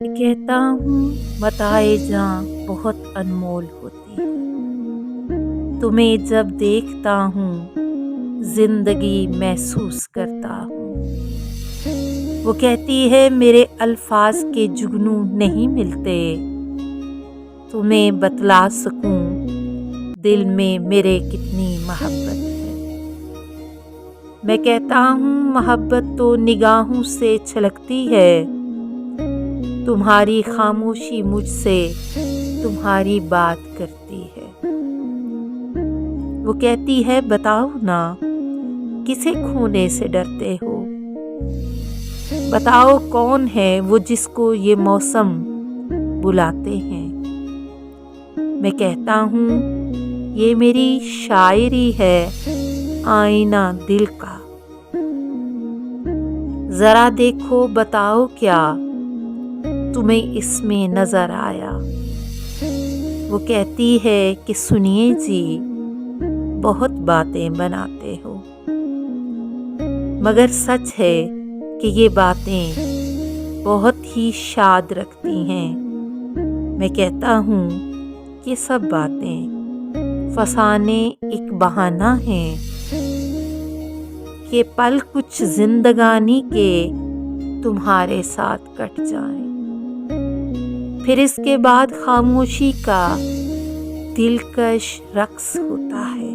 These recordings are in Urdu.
میں کہتا ہوں متاع جاں بہت انمول ہوتی ہے، تمہیں جب دیکھتا ہوں زندگی محسوس کرتا ہوں۔ وہ کہتی ہے میرے الفاظ کے جگنو نہیں ملتے، تمہیں بتلا سکوں دل میں میرے کتنی محبت ہے۔ میں کہتا ہوں محبت تو نگاہوں سے چھلکتی ہے، تمہاری خاموشی مجھ سے تمہاری بات کرتی ہے۔ وہ کہتی ہے بتاؤ نا کسے کھونے سے ڈرتے ہو، بتاؤ کون ہے وہ جس کو یہ موسم بلاتے ہیں۔ میں کہتا ہوں یہ میری شاعری ہے آئینہ دل کا، ذرا دیکھو بتاؤ کیا تمہیں اس میں نظر آیا۔ وہ کہتی ہے کہ سنیے جی بہت باتیں بناتے ہو، مگر سچ ہے کہ یہ باتیں بہت ہی شاد رکھتی ہیں۔ میں کہتا ہوں کہ سب باتیں فسانے ایک بہانہ ہیں، کہ پل کچھ زندگانی کے تمہارے ساتھ کٹ جائیں، پھر اس کے بعد خاموشی کا دلکش رقص ہوتا ہے۔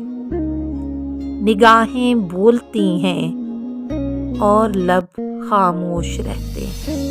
نگاہیں بولتی ہیں اور لب خاموش رہتے ہیں۔